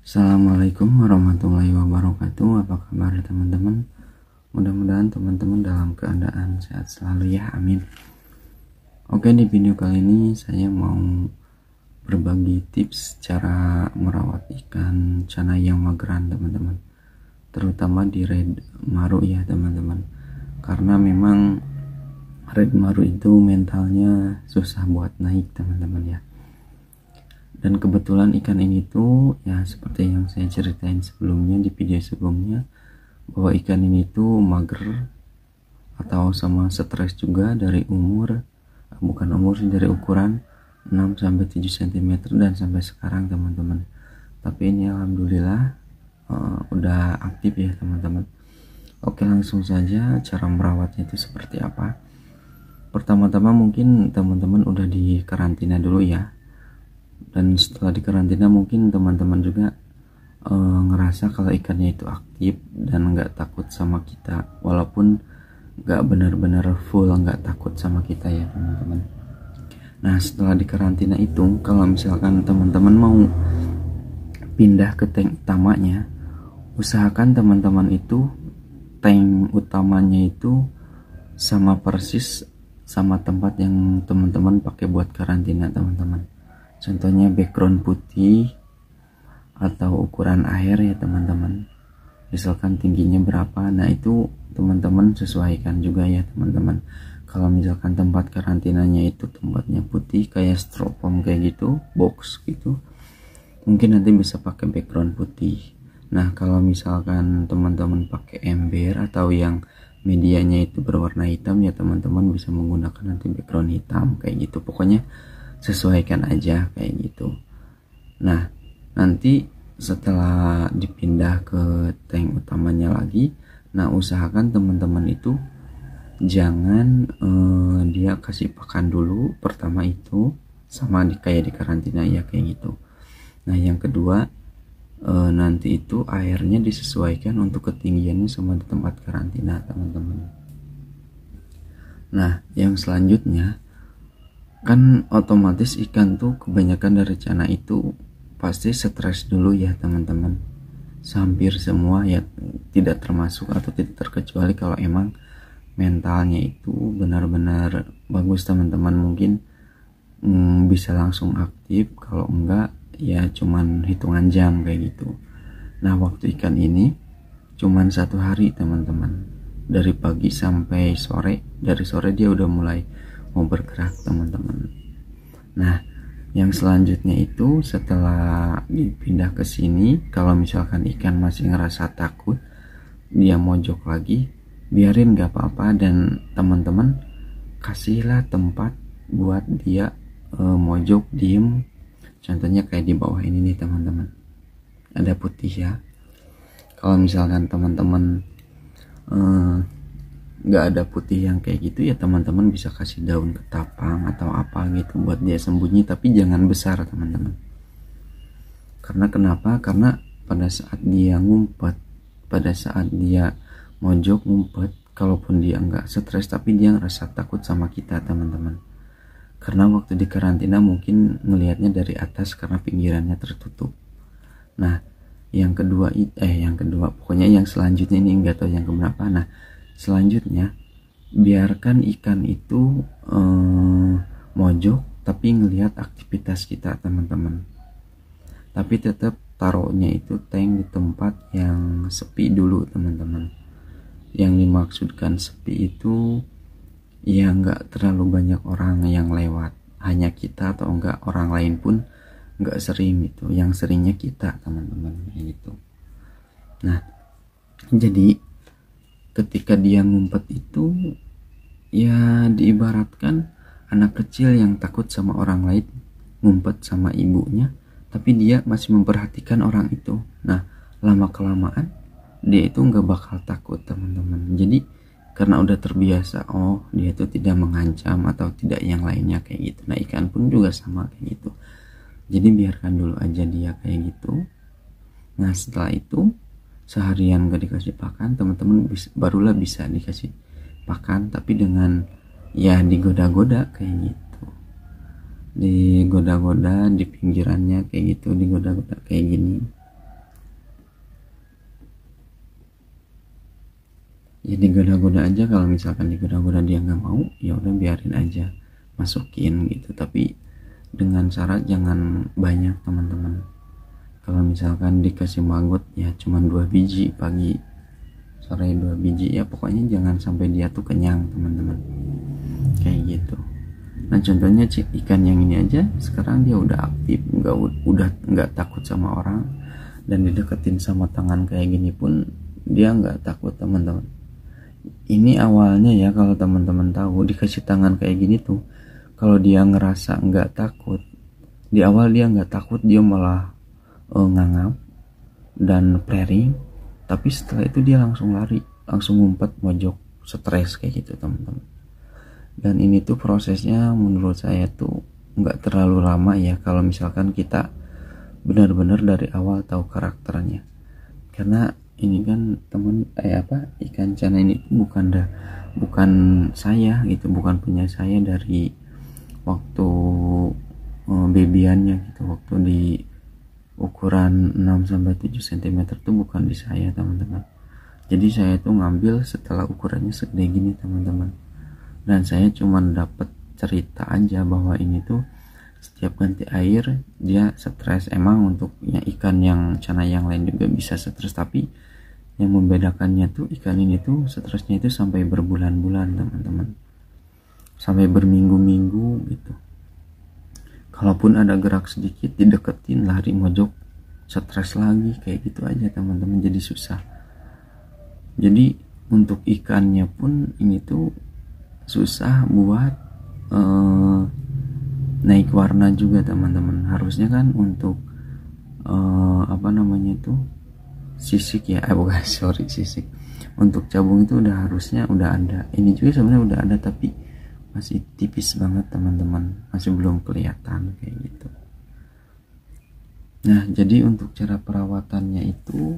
Assalamualaikum warahmatullahi wabarakatuh. Apa kabar teman-teman? Mudah-mudahan teman-teman dalam keadaan sehat selalu ya, amin. Oke, di video kali ini saya mau berbagi tips cara merawat ikan cana yang mageran teman-teman, terutama di red maru ya teman-teman, karena memang red maru itu mentalnya susah buat naik teman-teman ya. Dan kebetulan ikan ini tuh ya seperti yang saya ceritain sebelumnya di video sebelumnya, bahwa ikan ini tuh mager atau sama stres juga dari dari ukuran 6-7 cm dan sampai sekarang teman-teman. Tapi ini alhamdulillah udah aktif ya teman-teman. Oke, langsung saja cara merawatnya itu seperti apa. Pertama-tama mungkin teman-teman udah di karantina dulu ya. Dan setelah dikarantina mungkin teman-teman juga ngerasa kalau ikannya itu aktif dan nggak takut sama kita, walaupun nggak benar-benar full nggak takut sama kita ya teman-teman. Nah, setelah dikarantina itu, kalau misalkan teman-teman mau pindah ke tank utamanya, usahakan teman-teman itu tank utamanya itu sama persis sama tempat yang teman-teman pakai buat karantina teman-teman. Contohnya background putih atau ukuran air ya teman-teman, misalkan tingginya berapa. Nah itu teman-teman sesuaikan juga ya teman-teman. Kalau misalkan tempat karantinanya itu tempatnya putih kayak styrofoam kayak gitu, box gitu, mungkin nanti bisa pakai background putih. Nah kalau misalkan teman-teman pakai ember atau yang medianya itu berwarna hitam ya teman-teman bisa menggunakan nanti background hitam kayak gitu. Pokoknya sesuaikan aja kayak gitu. Nah nanti setelah dipindah ke tank utamanya lagi, nah usahakan teman-teman itu jangan dia kasih pakan dulu pertama itu, sama kayak di karantina ya kayak gitu. Nah yang kedua nanti itu airnya disesuaikan untuk ketinggiannya sama di tempat karantina teman-teman. Nah yang selanjutnya kan otomatis ikan tuh kebanyakan dari cana itu pasti stres dulu ya teman-teman. Hampir semua ya, tidak termasuk atau tidak terkecuali kalau emang mentalnya itu benar-benar bagus teman-teman, mungkin bisa langsung aktif. Kalau enggak ya cuman hitungan jam kayak gitu. Nah waktu ikan ini cuman 1 hari teman-teman, dari pagi sampai sore. Dari sore dia udah mulai mau bergerak teman-teman. Nah yang selanjutnya itu setelah dipindah ke sini, kalau misalkan ikan masih ngerasa takut, dia mojok lagi, biarin gak apa-apa, dan teman-teman kasihlah tempat buat dia mojok diem. Contohnya kayak di bawah ini nih teman-teman, ada putih ya. Kalau misalkan teman-teman nggak ada putih yang kayak gitu ya teman-teman bisa kasih daun ketapang atau apa gitu buat dia sembunyi, tapi jangan besar teman-teman. Karena kenapa? Karena pada saat dia ngumpet, pada saat dia mojok ngumpet, kalaupun dia nggak stres tapi dia ngerasa takut sama kita teman-teman. Karena waktu di karantina mungkin ngelihatnya dari atas karena pinggirannya tertutup. Nah yang kedua pokoknya yang selanjutnya ini nggak tahu yang keberapa. Nah selanjutnya biarkan ikan itu mojok tapi ngelihat aktivitas kita teman-teman, tapi tetap taruhnya itu tank di tempat yang sepi dulu teman-teman. Yang dimaksudkan sepi itu ya nggak terlalu banyak orang yang lewat, hanya kita atau enggak orang lain pun nggak sering gitu, yang seringnya kita teman-teman gitu. Nah jadi ketika dia ngumpet itu ya diibaratkan anak kecil yang takut sama orang lain ngumpet sama ibunya, tapi dia masih memperhatikan orang itu. Nah lama kelamaan dia itu nggak bakal takut teman-teman. Jadi karena udah terbiasa, oh dia itu tidak mengancam atau tidak yang lainnya kayak gitu. Nah ikan pun juga sama kayak gitu. Jadi biarkan dulu aja dia kayak gitu. Nah setelah itu seharian gak dikasih pakan, teman-teman barulah bisa dikasih pakan, tapi dengan ya digoda-goda kayak gitu, digoda-goda di pinggirannya kayak gitu, digoda-goda kayak gini. ya digoda-goda aja. Kalau misalkan digoda-goda dia nggak mau, ya udah biarin aja, masukin gitu. Tapi dengan syarat jangan banyak teman-teman. Kalau misalkan dikasih maggot ya cuman 2 biji pagi sore, 2 biji ya, pokoknya jangan sampai dia tuh kenyang teman-teman, kayak gitu. Nah contohnya ikan yang ini aja sekarang dia udah aktif, udah nggak takut sama orang, dan dideketin sama tangan kayak gini pun dia nggak takut teman-teman. Ini awalnya ya, kalau teman-teman tahu dikasih tangan kayak gini tuh, kalau dia ngerasa nggak takut, di awal dia nggak takut, dia malah ngangap dan flaring, tapi setelah itu dia langsung lari, langsung ngumpet mojok, stres kayak gitu teman-teman. Dan ini tuh prosesnya menurut saya tuh nggak terlalu lama ya, kalau misalkan kita benar-benar dari awal tahu karakternya. Karena ini kan ikan cana ini bukan saya gitu, bukan punya saya dari waktu babyannya gitu, waktu di ukuran 6-7 cm tuh bukan di saya teman-teman. Jadi saya tuh ngambil setelah ukurannya segede gini teman-teman, dan saya cuma dapat cerita aja bahwa ini tuh setiap ganti air dia stres. Emang untuk ikan yang cana yang lain juga bisa stres, tapi yang membedakannya tuh ikan ini tuh stresnya itu sampai berbulan-bulan teman-teman, sampai berminggu-minggu gitu. Kalaupun ada gerak sedikit dideketin lari mojok, stres lagi kayak gitu aja teman-teman, jadi susah. Jadi untuk ikannya pun ini tuh susah buat naik warna juga teman-teman. Harusnya kan untuk sisik ya, sisik untuk cabung itu harusnya udah ada. Ini juga sebenarnya udah ada, tapi masih tipis banget teman-teman, masih belum kelihatan kayak gitu. Nah jadi untuk cara perawatannya itu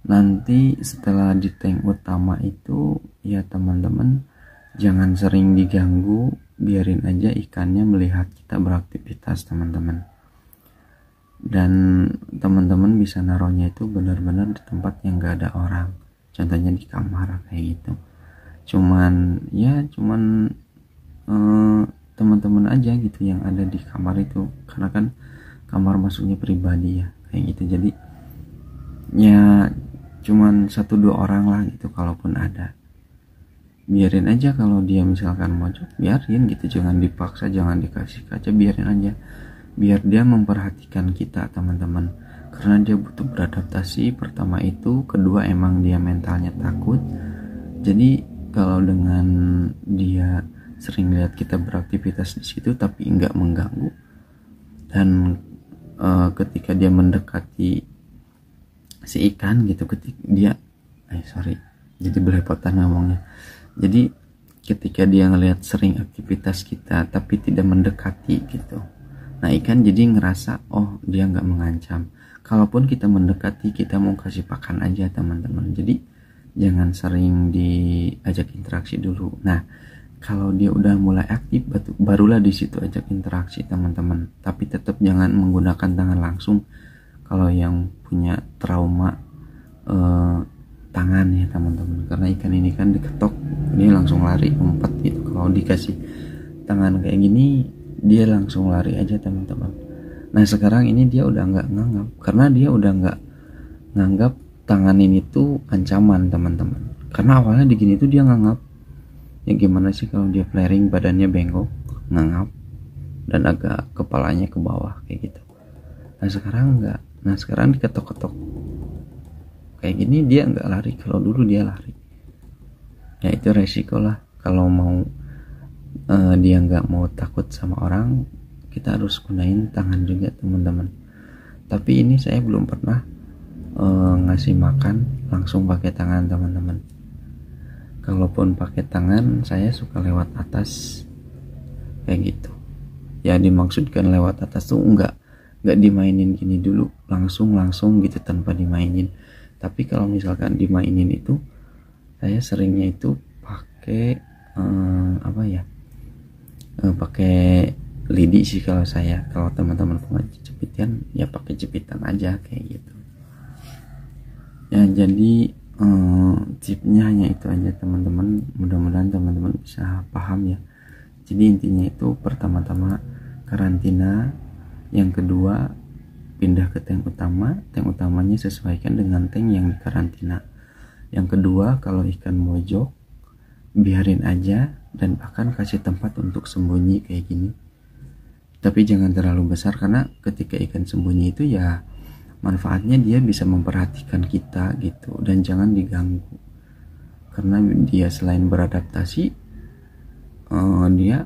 nanti setelah di tank utama itu ya teman-teman, jangan sering diganggu, biarin aja ikannya melihat kita beraktivitas teman-teman. Dan teman-teman bisa naruhnya itu benar-benar di tempat yang gak ada orang, contohnya di kamar kayak gitu. Cuman teman-teman aja gitu yang ada di kamar itu, karena kan kamar masuknya pribadi ya kayak gitu. Jadi ya cuman 1-2 orang lah gitu, kalaupun ada biarin aja. Kalau dia misalkan mojok biarin gitu, jangan dipaksa, jangan dikasih kaca, biarin aja, biar dia memperhatikan kita teman-teman. Karena dia butuh beradaptasi, pertama itu, kedua emang dia mentalnya takut. Jadi kalau dengan dia sering lihat kita beraktivitas di situ tapi nggak mengganggu, dan ketika dia mendekati si ikan gitu, ketika dia jadi belepotan ngomongnya. Jadi ketika dia ngelihat sering aktivitas kita tapi tidak mendekati gitu, nah ikan jadi ngerasa oh dia nggak mengancam. Kalaupun kita mendekati, kita mau kasih pakan aja teman-teman. Jadi jangan sering diajak interaksi dulu. Nah kalau dia udah mulai aktif, barulah di situ ajak interaksi teman-teman. Tapi tetap jangan menggunakan tangan langsung. Kalau yang punya trauma tangan ya teman-teman, karena ikan ini kan diketok dia langsung lari ngumpet gitu. Kalau dikasih tangan kayak gini dia langsung lari aja teman-teman. Nah sekarang ini dia udah nggak nganggap, karena dia udah nggak nganggap tangan ini tuh ancaman teman-teman. Karena awalnya di gini tuh dia nganggap, ya gimana sih kalau dia flaring badannya bengkok, nganggap dan agak kepalanya ke bawah kayak gitu. Nah sekarang enggak. Nah sekarang diketok-ketok kayak gini dia nggak lari. Kalau dulu dia lari. Ya itu resiko lah. Kalau mau dia nggak mau takut sama orang, kita harus gunain tangan juga teman-teman. Tapi ini saya belum pernah ngasih makan langsung pakai tangan teman-teman. Kalaupun pakai tangan saya suka lewat atas kayak gitu. Ya dimaksudkan lewat atas tuh nggak dimainin gini dulu, langsung gitu tanpa dimainin. Tapi kalau misalkan dimainin itu, saya seringnya itu pakai pakai lidi sih kalau saya. Kalau teman-teman punya jepitan ya pakai jepitan aja kayak gitu ya. Jadi tipnya hanya itu aja teman-teman, mudah-mudahan teman-teman bisa paham ya. Jadi intinya itu pertama-tama karantina, yang kedua pindah ke tank utama, tank utamanya sesuaikan dengan tank yang di karantina. Yang kedua, kalau ikan mojok biarin aja dan bahkan kasih tempat untuk sembunyi kayak gini, tapi jangan terlalu besar, karena ketika ikan sembunyi itu ya manfaatnya dia bisa memperhatikan kita gitu, dan jangan diganggu karena dia selain beradaptasi dia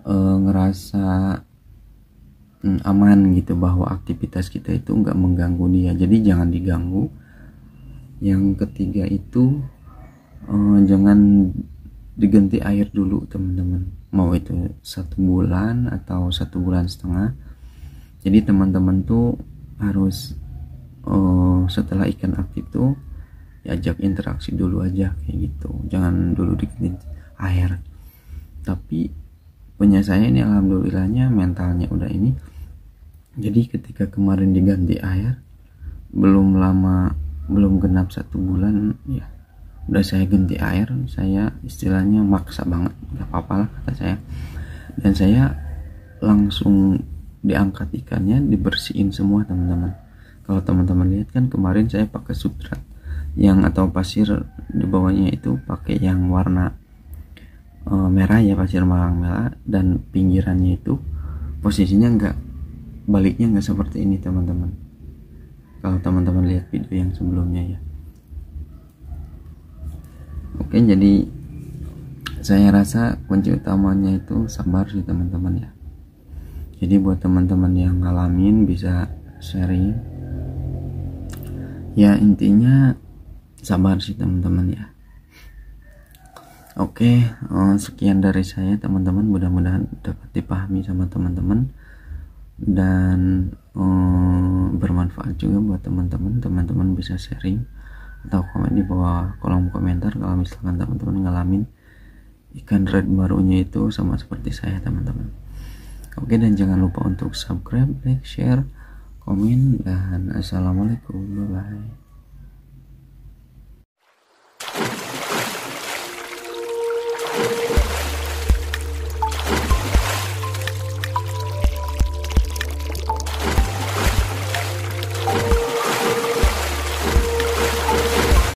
ngerasa aman gitu, bahwa aktivitas kita itu nggak mengganggu dia, jadi jangan diganggu. Yang ketiga itu jangan diganti air dulu teman-teman, mau itu 1 bulan atau 1,5 bulan. Jadi teman-teman tuh harus setelah ikan aktif tuh diajak interaksi dulu aja kayak gitu, jangan dulu diganti air. Tapi punya saya ini alhamdulillahnya mentalnya udah ini, jadi ketika kemarin diganti air belum genap 1 bulan ya udah saya ganti air. Saya istilahnya maksa banget, gak apa-apa lah kata saya, dan saya langsung diangkat ikannya, dibersihin semua teman-teman. Kalau teman-teman lihat kan kemarin saya pakai substrat yang atau pasir di bawahnya itu pakai yang warna merah ya, pasir malang merah, dan pinggirannya itu posisinya baliknya nggak seperti ini teman-teman, kalau teman-teman lihat video yang sebelumnya ya. Oke, jadi saya rasa kunci utamanya itu sabar sih teman-teman ya. Jadi buat teman-teman yang ngalamin bisa sharing ya, intinya sabar sih teman-teman ya. Oke, sekian dari saya teman-teman, mudah-mudahan dapat dipahami sama teman-teman dan bermanfaat juga buat teman-teman bisa sharing atau komen di bawah kolom komentar kalau misalkan teman-teman ngalamin ikan red barunya itu sama seperti saya teman-teman. Oke, dan jangan lupa untuk subscribe, like, share, komen, dan assalamualaikum, bye bye.